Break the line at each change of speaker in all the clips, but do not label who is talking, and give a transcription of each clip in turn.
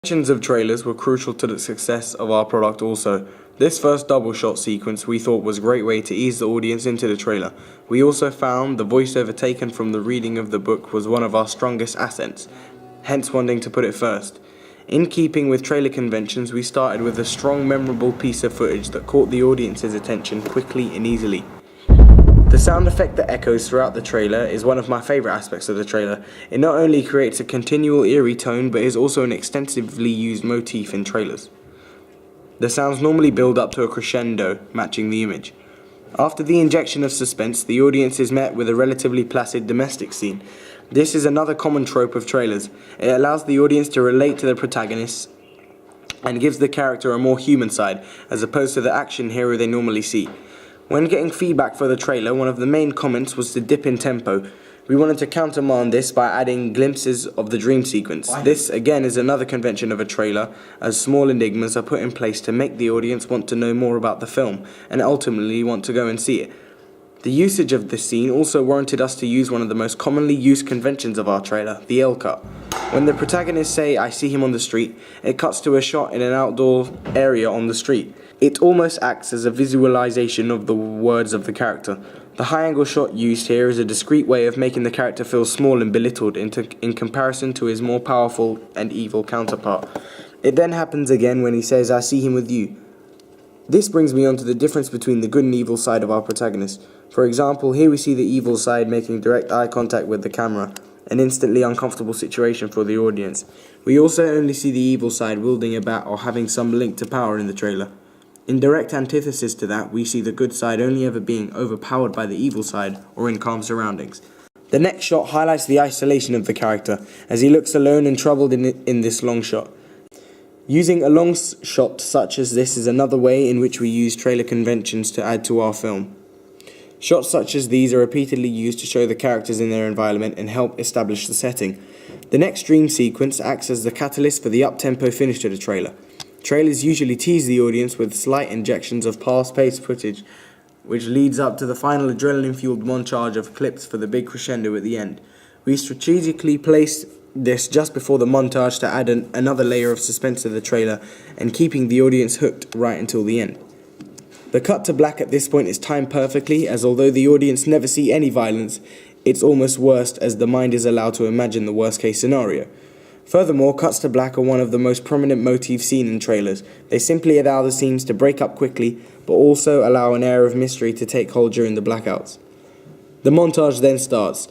Conventions of trailers were crucial to the success of our product also. This first double shot sequence we thought was a great way to ease the audience into the trailer. We also found the voiceover taken from the reading of the book was one of our strongest assets, hence wanting to put it first. In keeping with trailer conventions, we started with a strong, memorable piece of footage that caught the audience's attention quickly and easily. The sound effect that echoes throughout the trailer is one of my favourite aspects of the trailer. It not only creates a continual eerie tone, but is also an extensively used motif in trailers. The sounds normally build up to a crescendo, matching the image. After the injection of suspense, the audience is met with a relatively placid domestic scene. This is another common trope of trailers. It allows the audience to relate to the protagonists and gives the character a more human side, as opposed to the action hero they normally see. When getting feedback for the trailer, one of the main comments was the dip in tempo. We wanted to countermand this by adding glimpses of the dream sequence. This again is another convention of a trailer, as small enigmas are put in place to make the audience want to know more about the film, and ultimately want to go and see it. The usage of this scene also warranted us to use one of the most commonly used conventions of our trailer, the L-cut. When the protagonists say, "I see him on the street," it cuts to a shot in an outdoor area on the street. It almost acts as a visualization of the words of the character. The high-angle shot used here is a discreet way of making the character feel small and belittled in comparison to his more powerful and evil counterpart. It then happens again when he says, "I see him with you." This brings me on to the difference between the good and evil side of our protagonist. For example, here we see the evil side making direct eye contact with the camera, an instantly uncomfortable situation for the audience. We also only see the evil side wielding a bat or having some link to power in the trailer. In direct antithesis to that, we see the good side only ever being overpowered by the evil side or in calm surroundings. The next shot highlights the isolation of the character, as he looks alone and troubled in this long shot. Using a long shot such as this is another way in which we use trailer conventions to add to our film. Shots such as these are repeatedly used to show the characters in their environment and help establish the setting. The next dream sequence acts as the catalyst for the up-tempo finish to the trailer. Trailers usually tease the audience with slight injections of fast-paced footage, which leads up to the final adrenaline-fueled montage of clips for the big crescendo at the end. We strategically placed this just before the montage to add another layer of suspense to the trailer and keeping the audience hooked right until the end. The cut to black at this point is timed perfectly, as although the audience never see any violence, it's almost worst as the mind is allowed to imagine the worst-case scenario. Furthermore, cuts to black are one of the most prominent motifs seen in trailers. They simply allow the scenes to break up quickly, but also allow an air of mystery to take hold during the blackouts. The montage then starts.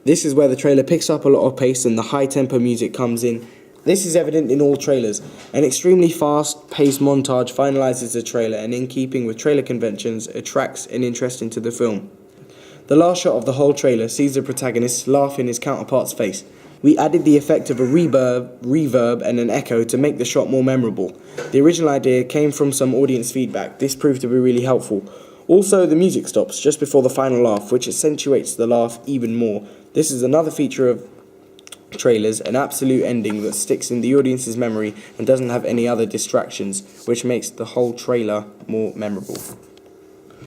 This is where the trailer picks up a lot of pace and the high-tempo music comes in. This is evident in all trailers. An extremely fast-paced montage finalizes the trailer and, in keeping with trailer conventions, attracts an interest into the film. The last shot of the whole trailer sees the protagonist laugh in his counterpart's face. We added the effect of a reverb and an echo to make the shot more memorable. The original idea came from some audience feedback. This proved to be really helpful. Also, the music stops just before the final laugh, which accentuates the laugh even more. This is another feature of trailers, an absolute ending that sticks in the audience's memory and doesn't have any other distractions, which makes the whole trailer more memorable.